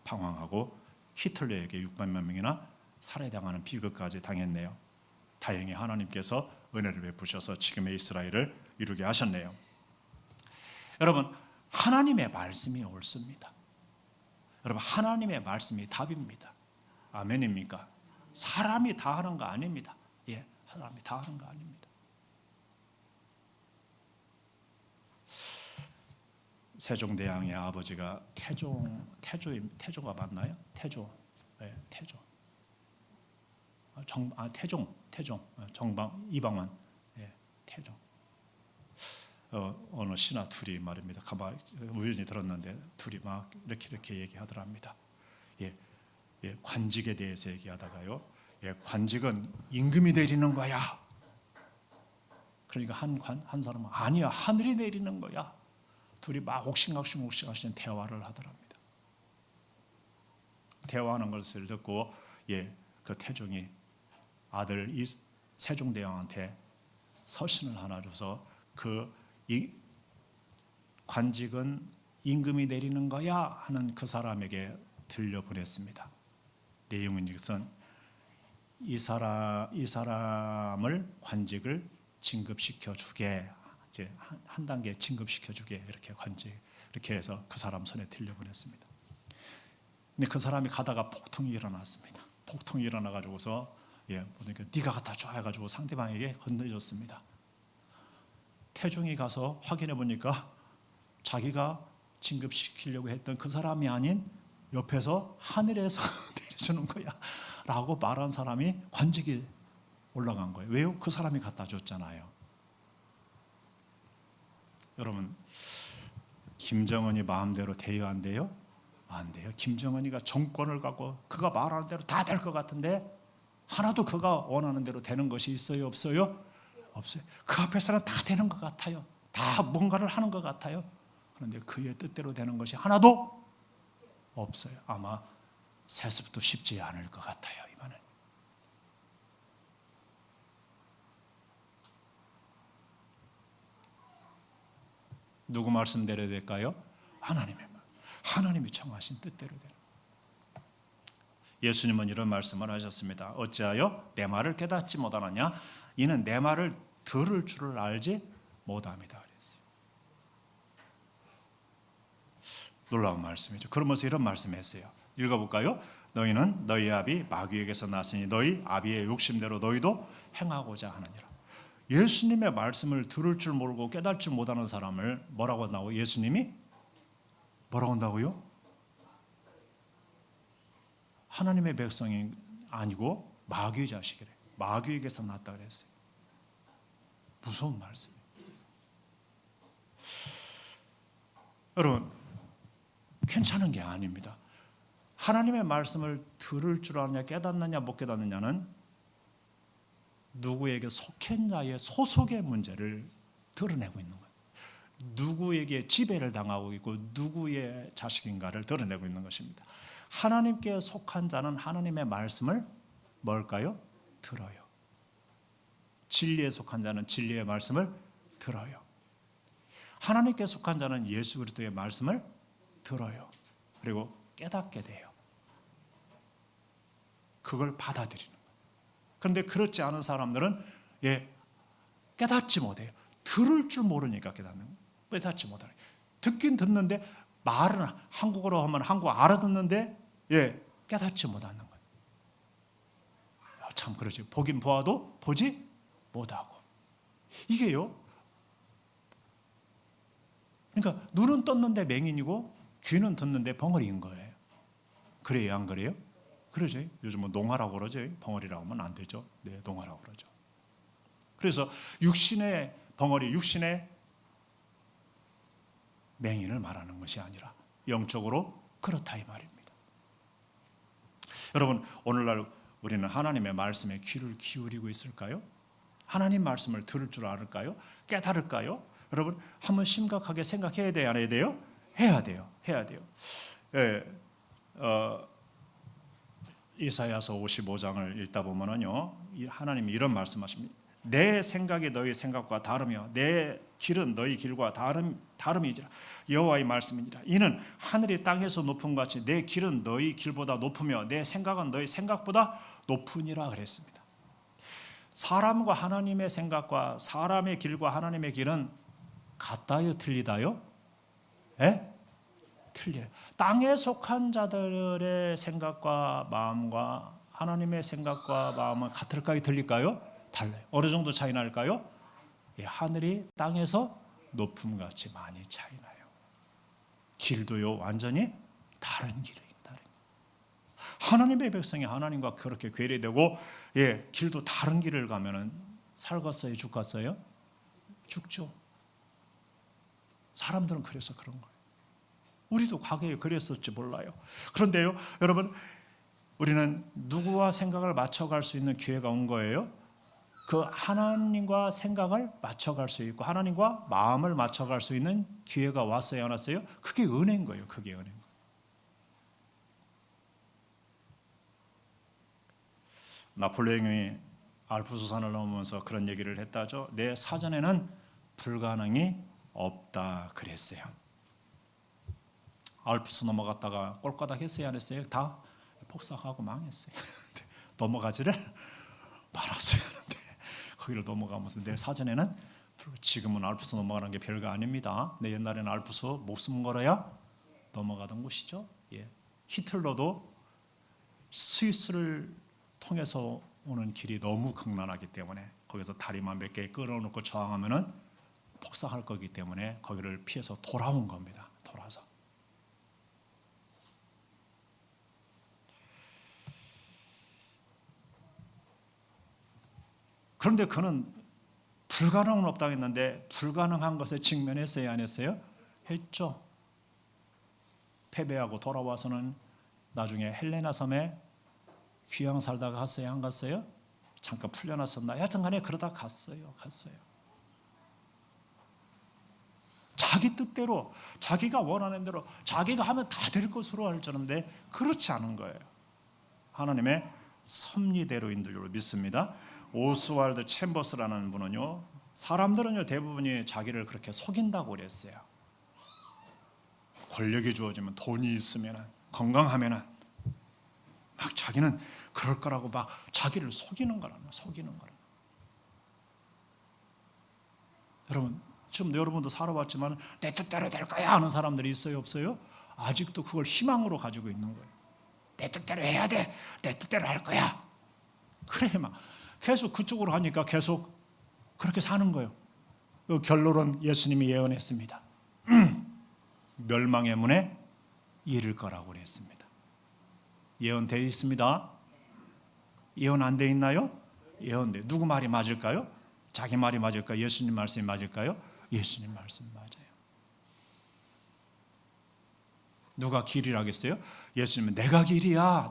방황하고 히틀러에게 600만 명이나 살해당하는 비극까지 당했네요. 다행히 하나님께서 은혜를 베푸셔서 지금의 이스라엘을 이루게 하셨네요. 여러분, 하나님의 말씀이 옳습니다. 여러분, 하나님의 말씀이 답입니다. 아멘입니까? 사람이 다 하는 거 아닙니다. 사람이 다 하는 거 아닙니다. 세종대왕의 아버지가 태조가 맞나요? 태조. 이방원. 태종. 어느 신하 둘이 말입니다. 가만 우연히 들었는데 둘이 막 이렇게 얘기하더랍니다. 관직에 대해서 얘기하다가요. 관직은 임금이 내리는 거야. 그러니까 한 사람은 아니야, 하늘이 내리는 거야. 둘이 막 옥신각신 대화를 하더랍니다. 대화하는 것을 듣고 그 태종이 아들 이 세종대왕한테 서신을 하나 줘서 이 관직은 임금이 내리는 거야 하는 그 사람에게 들려보냈습니다. 내용은 이것은 이 사람을 관직을 진급시켜 주게, 이제 한 단계 진급시켜 주게 이렇게 해서 그 사람 손에 들려보냈습니다. 근데 그 사람이 가다가 폭풍이 일어났습니다. 폭풍이 일어나 가지고서 보니까 네가 갖다 줘 해가지고 상대방에게 건네줬습니다. 태종이 가서 확인해 보니까 자기가 진급시키려고 했던 그 사람이 아닌 옆에서 하늘에서 내려주는 거야 라고 말한 사람이 관직이 올라간 거예요. 왜요? 그 사람이 갖다 줬잖아요. 여러분, 김정은이 마음대로 돼요, 안 돼요? 안 돼요. 김정은이가 정권을 갖고 그가 말하는 대로 다 될 것 같은데 하나도 그가 원하는 대로 되는 것이 있어요, 없어요? 없어요. 그 앞에서는 다 되는 것 같아요. 다 뭔가를 하는 것 같아요. 그런데 그의 뜻대로 되는 것이 하나도 없어요. 아마 세습도 쉽지 않을 것 같아요, 이번엔. 누구 말씀대로 될까요? 하나님의 말. 하나님이 정하신 뜻대로 되는. 예수님은 이런 말씀을 하셨습니다. 어찌하여 내 말을 깨닫지 못하느냐? 이는 내 말을 들을 줄을 알지 못합니다. 그랬어요. 놀라운 말씀이죠. 그러면서 이런 말씀했어요. 읽어볼까요? 너희는 너희 아비 마귀에게서 났으니 너희 아비의 욕심대로 너희도 행하고자 하느니라. 예수님의 말씀을 들을 줄 모르고 깨달을 줄 못하는 사람을 뭐라고 한다고? 예수님이 뭐라고 한다고요? 하나님의 백성이 아니고 마귀의 자식이래. 마귀에게서 났다 그랬어요. 무서운 말씀이에요. 여러분, 괜찮은 게 아닙니다. 하나님의 말씀을 들을 줄 아느냐 깨닫느냐 못 깨닫느냐는 누구에게 속했냐의 소속의 문제를 드러내고 있는 거예요. 누구에게 지배를 당하고 있고 누구의 자식인가를 드러내고 있는 것입니다. 하나님께 속한 자는 하나님의 말씀을 뭘까요? 들어요. 진리에 속한 자는 진리의 말씀을 들어요. 하나님께 속한 자는 예수 그리스도의 말씀을 들어요. 그리고 깨닫게 돼요. 그걸 받아들이는 거예요. 그런데 그렇지 않은 사람들은 깨닫지 못해요. 들을 줄 모르니까 깨닫는 거예요. 깨닫지 못하는 거예요. 듣긴 듣는데 말은 한국어로 하면 한국어 알아듣는데 깨닫지 못하는 거예요. 참 그러지. 보긴 보아도 보지 못하고. 이게요. 그러니까 눈은 떴는데 맹인이고 귀는 듣는데 벙어리인 거예요. 그래요, 안 그래요? 그러죠. 요즘 뭐 농아라고 그러죠. 벙어리라고 하면 안 되죠. 네, 농아라고 그러죠. 그래서 육신의 벙어리, 육신의 맹인을 말하는 것이 아니라 영적으로 그렇다 이 말입니다. 여러분, 오늘날 우리는 하나님의 말씀에 귀를 기울이고 있을까요? 하나님 말씀을 들을 줄 알을까요? 깨달을까요? 여러분, 한번 심각하게 생각해야 돼요, 안 해야 돼요? 해야 돼요. 해야 돼요. 이사야서 55장을 읽다 보면은요, 하나님이 이런 말씀하십니다. 내 생각이 너희 생각과 다르며 내 길은 너희 길과 다름이지라. 여호와의 말씀이니라. 이는 하늘이 땅에서 높은 것 같이 내 길은 너희 길보다 높으며 내 생각은 너희 생각보다 높으니라 그랬습니다. 사람과 하나님의 생각과 사람의 길과 하나님의 길은 같다요, 틀리다요? 틀려요. 땅에 속한 자들의 생각과 마음과 하나님의 생각과 마음은 같을까요, 틀릴까요? 달라요. 어느 정도 차이 날까요? 하늘이 땅에서 높음 같이 많이 차이 나요. 길도요, 완전히 다른 길이에요. 하나님의 백성이 하나님과 그렇게 괴리되고 길도 다른 길을 가면은 살겠어요, 죽겠어요? 죽죠. 사람들은 그래서 그런 거예요. 우리도 과거에 그랬을지 몰라요. 그런데요, 여러분, 우리는 누구와 생각을 맞춰갈 수 있는 기회가 온 거예요. 그 하나님과 생각을 맞춰갈 수 있고 하나님과 마음을 맞춰갈 수 있는 기회가 왔어요, 안 왔어요? 그게 은혜인 거예요. 그게 은혜인 거예요. 나폴레옹이 알프스산을 넘으면서 그런 얘기를 했다죠. 내 사전에는 불가능이 없다 그랬어요. 알프스 넘어갔다가 꼴까닥 했어요, 안 했어요? 다 폭삭하고 망했어요. 넘어가지를 말았어요. 거기를 넘어가면서 내 사전에는, 지금은 알프스 넘어가는 게 별거 아닙니다. 내 옛날에는 알프스 목숨 걸어야 넘어가던 곳이죠. 히틀러도 스위스를 통해서 오는 길이 너무 극난하기 때문에 거기서 다리만 몇 개 끌어놓고 저항하면은 폭삭할 거기 때문에 거기를 피해서 돌아온 겁니다. 돌아서. 그런데 그는 불가능은 없다고 했는데 불가능한 것에 직면했어요, 안 했어요? 했죠. 패배하고 돌아와서는 나중에 헬레나 섬에 귀양 살다가 갔어요, 안 갔어요? 잠깐 풀려났었나? 여튼간에 그러다 갔어요. 자기 뜻대로, 자기가 원하는 대로, 자기가 하면 다 될 것으로 할 줄 아는데 그렇지 않은 거예요. 하나님의 섭리대로인 줄 믿습니다. 오스왈드 챔버스라는 분은요, 사람들은요 대부분이 자기를 그렇게 속인다고 그랬어요. 권력이 주어지면, 돈이 있으면, 건강하면 막 자기는 그럴 거라고 막 자기를 속이는 거라는. 여러분, 지금 여러분도 살아봤지만 내 뜻대로 될 거야 하는 사람들이 있어요, 없어요? 아직도 그걸 희망으로 가지고 있는 거예요. 내 뜻대로 해야 돼, 내 뜻대로 할 거야. 그래, 막 계속 그쪽으로 하니까 계속 그렇게 사는 거예요. 그 결론은 예수님이 예언했습니다. 멸망의 문에 이를 거라고 그랬습니다. 예언되어 있습니다. 예언 안 돼 있나요? 예언돼. 누구 말이 맞을까요? 자기 말이 맞을까요? 예수님 말씀이 맞을까요? 예수님 말씀이 맞아요. 누가 길이라겠어요? 예수님은 내가 길이야.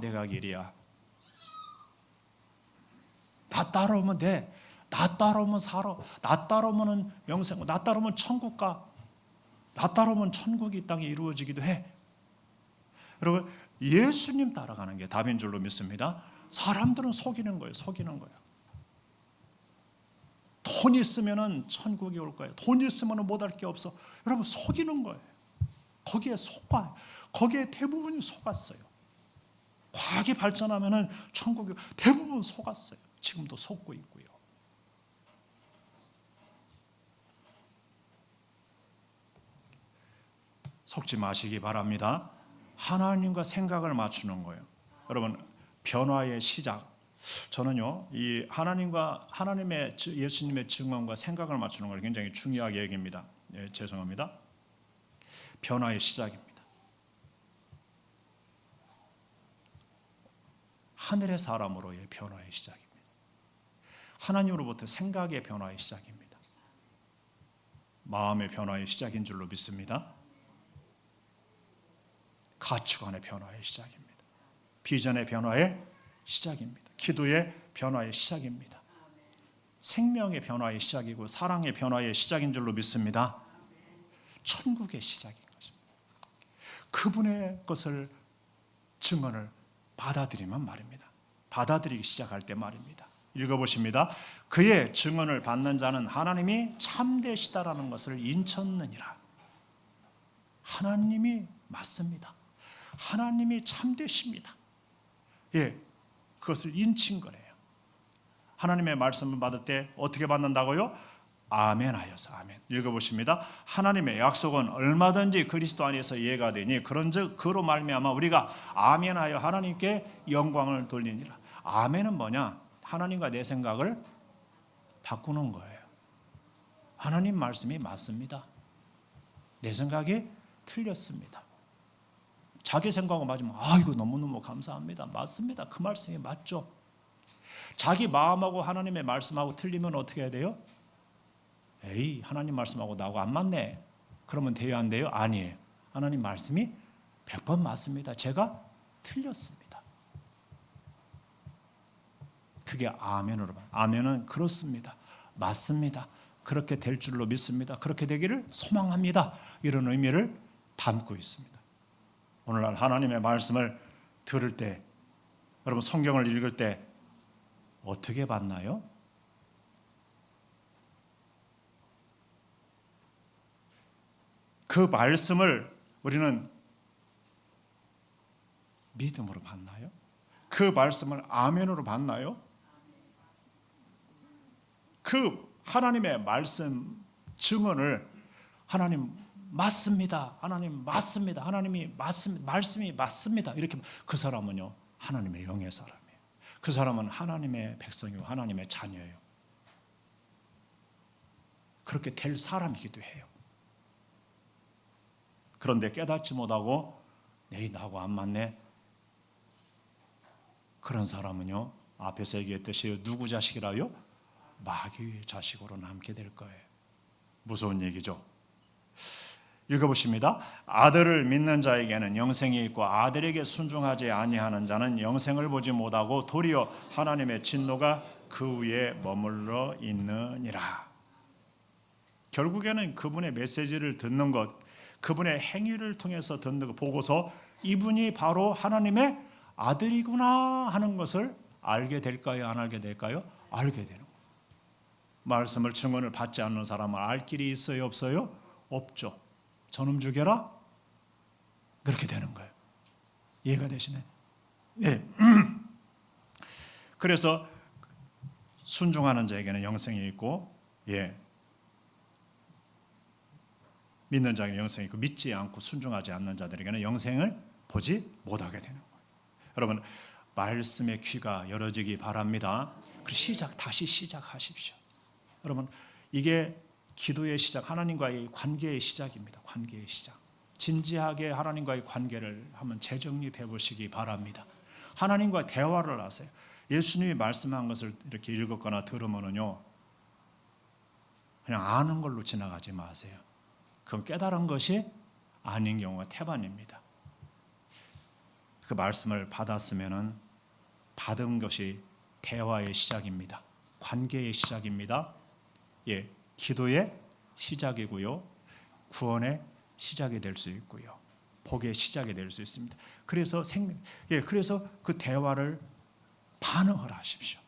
나 따라오면 돼. 나 따라오면 살아. 나 따라오면 영생. 나 따라오면 천국 가. 나 따라오면 천국이 이 땅에 이루어지기도 해. 여러분, 예수님 따라가는 게 답인 줄로 믿습니다. 사람들은 속이는 거예요. 속이는 거예요. 돈 있으면 천국이 올 거예요. 돈 있으면 못할 게 없어. 여러분, 속이는 거예요. 거기에 속아요. 거기에 대부분이 속았어요. 과학이 발전하면 천국이 대부분 속았어요. 지금도 속고 있고요. 속지 마시기 바랍니다. 하나님과 생각을 맞추는 거예요. 여러분, 변화의 시작. 저는요, 이 하나님의 예수님의 증언과 생각을 맞추는 걸 굉장히 중요하게 여깁니다. 예, 죄송합니다. 변화의 시작입니다. 하늘의 사람으로의 변화의 시작입니다. 하나님으로부터 생각의 변화의 시작입니다. 마음의 변화의 시작인 줄로 믿습니다. 가치관의 변화의 시작입니다. 비전의 변화의 시작입니다. 기도의 변화의 시작입니다. 생명의 변화의 시작이고 사랑의 변화의 시작인 줄로 믿습니다. 천국의 시작인 것입니다. 그분의 것을 증언을 받아들이면 말입니다. 받아들이기 시작할 때 말입니다. 읽어보십니다. 그의 증언을 받는 자는 하나님이 참되시다라는 것을 인쳤느니라. 하나님이 맞습니다. 하나님이 참되십니다. 예, 그것을 인친 거래요. 하나님의 말씀을 받을 때 어떻게 받는다고요? 아멘하여서. 아멘. 읽어보십니다. 하나님의 약속은 얼마든지 그리스도 안에서 이해가 되니 그런즉 그로 말미암아 우리가 아멘하여 하나님께 영광을 돌리니라. 아멘은 뭐냐? 하나님과 내 생각을 바꾸는 거예요. 하나님 말씀이 맞습니다. 내 생각이 틀렸습니다. 자기 생각하고 맞으면 이거 너무너무 감사합니다. 맞습니다. 그 말씀이 맞죠. 자기 마음하고 하나님의 말씀하고 틀리면 어떻게 해야 돼요? 에이, 하나님 말씀하고 나하고 안 맞네. 그러면 돼요, 안 돼요? 아니에요. 하나님 말씀이 100번 맞습니다. 제가 틀렸습니다. 그게 아멘으로 봐. 아멘은 그렇습니다. 맞습니다. 그렇게 될 줄로 믿습니다. 그렇게 되기를 소망합니다. 이런 의미를 담고 있습니다. 오늘날 하나님의 말씀을 들을 때, 여러분 성경을 읽을 때 어떻게 받나요? 그 말씀을 우리는 믿음으로 받나요? 그 말씀을 아멘으로 받나요? 그 하나님의 말씀 증언을 하나님 맞습니다. 하나님 맞습니다. 하나님이 맞습니다. 말씀이 맞습니다. 이렇게 그 사람은요, 하나님의 영의 사람이에요. 그 사람은 하나님의 백성이고 하나님의 자녀예요. 그렇게 될 사람이기도 해요. 그런데 깨닫지 못하고 에이, 나하고 안 맞네. 그런 사람은요, 앞에서 얘기했듯이 누구 자식이라요? 마귀의 자식으로 남게 될 거예요. 무서운 얘기죠. 읽어보십니다. 아들을 믿는 자에게는 영생이 있고 아들에게 순종하지 아니하는 자는 영생을 보지 못하고 도리어 하나님의 진노가 그 위에 머물러 있느니라. 결국에는 그분의 메시지를 듣는 것, 그분의 행위를 통해서 듣는 것 보고서 이분이 바로 하나님의 아들이구나 하는 것을 알게 될까요? 안 알게 될까요? 알게 되는 거예요. 말씀을 증언을 받지 않는 사람은 알 길이 있어요? 없어요? 없죠. 저놈 죽여라? 그렇게 되는 거예요. 이해가 되시네? 네. 그래서 순종하는 자에게는 영생이 있고, 믿는 자에게는 영생이 있고, 믿지 않고 순종하지 않는 자들에게는 영생을 보지 못하게 되는 거예요. 여러분, 말씀의 귀가 열어지기 바랍니다. 다시 시작하십시오. 여러분, 이게 기도의 시작, 하나님과의 관계의 시작입니다. 관계의 시작. 진지하게 하나님과의 관계를 한번 재정립해 보시기 바랍니다. 하나님과 대화를 하세요. 예수님이 말씀한 것을 이렇게 읽었거나 들으면요, 그냥 아는 걸로 지나가지 마세요. 그럼 깨달은 것이 아닌 경우가 태반입니다. 그 말씀을 받았으면은 받은 것이 대화의 시작입니다. 관계의 시작입니다. 기도의 시작이고요. 구원의 시작이 될 수 있고요. 복의 시작이 될 수 있습니다. 그래서 그래서 그 대화를 반응을 하십시오.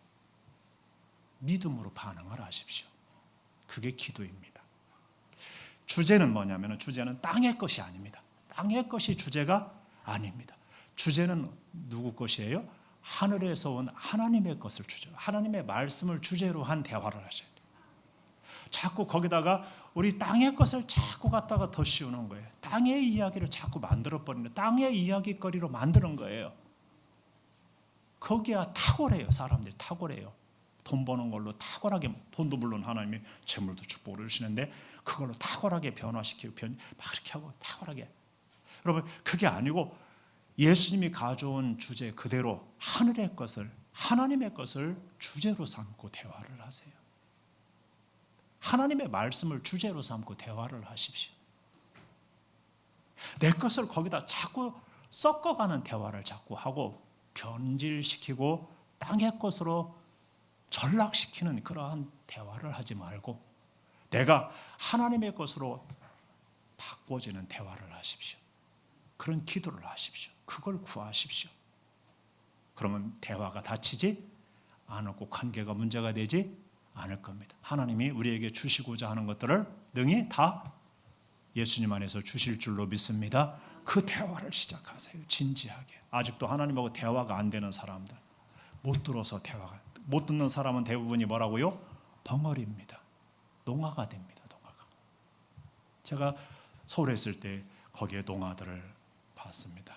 믿음으로 반응을 하십시오. 그게 기도입니다. 주제는 뭐냐면 주제는 땅의 것이 아닙니다. 땅의 것이 주제가 아닙니다. 주제는 누구 것이에요? 하늘에서 온 하나님의 것을 주제로, 하나님의 말씀을 주제로 한 대화를 하셔야 돼요. 자꾸 거기다가 우리 땅의 것을 자꾸 갖다가 더 씌우는 거예요. 땅의 이야기를 자꾸 만들어버리는, 땅의 이야기거리로 만드는 거예요. 거기야 탁월해요. 사람들이 탁월해요. 돈 버는 걸로 탁월하게, 돈도 물론 하나님이 재물도 축복을 주시는데 그걸로 탁월하게 변화시키고 막 이렇게 하고 탁월하게. 여러분, 그게 아니고 예수님이 가져온 주제 그대로 하늘의 것을, 하나님의 것을 주제로 삼고 대화를 하세요. 하나님의 말씀을 주제로 삼고 대화를 하십시오. 내 것을 거기다 자꾸 섞어가는 대화를 자꾸 하고 변질시키고 땅의 것으로 전락시키는 그러한 대화를 하지 말고 내가 하나님의 것으로 바꿔지는 대화를 하십시오. 그런 기도를 하십시오. 그걸 구하십시오. 그러면 대화가 닫히지 않고 관계가 문제가 되지 않을 겁니다. 하나님이 우리에게 주시고자 하는 것들을 능히 다 예수님 안에서 주실 줄로 믿습니다. 그 대화를 시작하세요. 진지하게. 아직도 하나님하고 대화가 안 되는 사람들, 못 들어서 대화가, 못 듣는 사람은 대부분이 뭐라고요? 벙어리입니다. 농아가 됩니다. 농아가. 제가 서울에 있을 때 거기에 농아들을 봤습니다.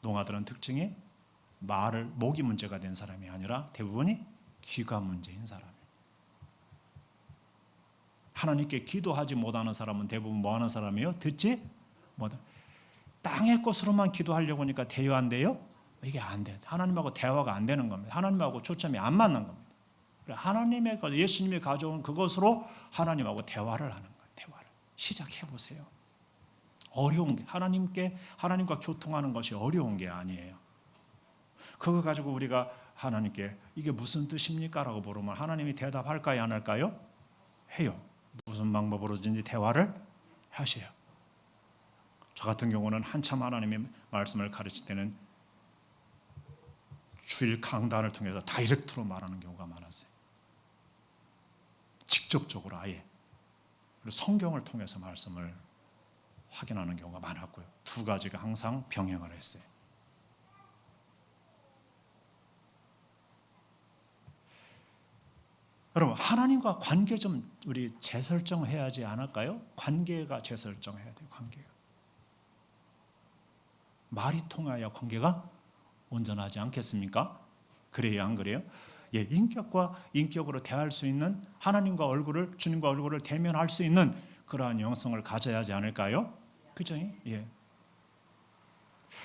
농아들은 특징이 목이 문제가 된 사람이 아니라 대부분이 귀가 문제인 사람이에요. 하나님께 기도하지 못하는 사람은 대부분 뭐 하는 사람이에요? 듣지 못하는. 땅의 것으로만 기도하려고 하니까 대화한대요? 이게 안 돼. 하나님하고 대화가 안 되는 겁니다. 하나님하고 초점이 안 맞는 겁니다. 하나님의 것, 예수님이 가져온 그것으로 하나님하고 대화를 하는 거예요. 대화를 시작해 보세요. 어려운 게 하나님과 교통하는 것이 어려운 게 아니에요. 그거 가지고 우리가 하나님께 이게 무슨 뜻입니까? 라고 물으면 하나님이 대답할까요? 안 할까요? 해요. 무슨 방법으로든지 대화를 하셔요. 저 같은 경우는 한참 하나님의 말씀을 가르칠 때는 주일 강단을 통해서 다이렉트로 말하는 경우가 많았어요. 직접적으로 아예. 그리고 성경을 통해서 말씀을 확인하는 경우가 많았고요. 두 가지가 항상 병행을 했어요. 여러분, 하나님과 관계 좀 우리 재설정해야 하지 않을까요? 관계가 재설정해야 돼요. 관계가. 말이 통하여 관계가 온전하지 않겠습니까? 그래요, 안 그래요? 예, 인격과 인격으로 대할 수 있는 하나님과 주님과 얼굴을 대면할 수 있는 그러한 영성을 가져야 하지 않을까요? 그죠? 예.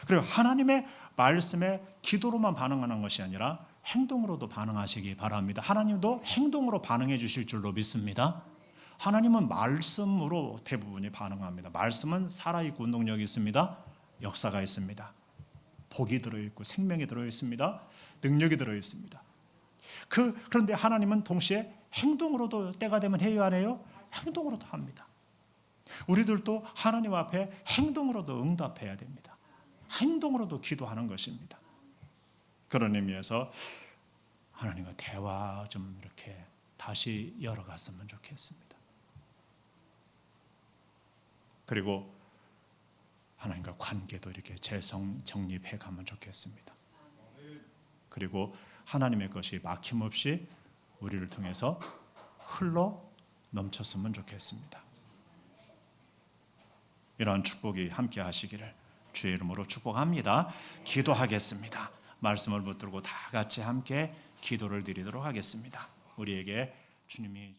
그리고 하나님의 말씀에 기도로만 반응하는 것이 아니라 행동으로도 반응하시기 바랍니다. 하나님도 행동으로 반응해 주실 줄로 믿습니다. 하나님은 말씀으로 대부분이 반응합니다. 말씀은 살아있고 운동력이 있습니다. 역사가 있습니다. 복이 들어있고 생명이 들어있습니다. 능력이 들어있습니다. 그런데 하나님은 동시에 행동으로도 때가 되면 해요, 안 해요? 행동으로도 합니다. 우리들도 하나님 앞에 행동으로도 응답해야 됩니다. 행동으로도 기도하는 것입니다. 그런 의미에서 하나님과 대화 좀 이렇게 다시 열어갔으면 좋겠습니다. 그리고 하나님과 관계도 이렇게 재정립해 가면 좋겠습니다. 그리고 하나님의 것이 막힘없이 우리를 통해서 흘러 넘쳤으면 좋겠습니다. 이러한 축복이 함께 하시기를 주의 이름으로 축복합니다. 기도하겠습니다. 말씀을 붙들고 다 같이 함께 기도를 드리도록 하겠습니다. 우리에게 주님이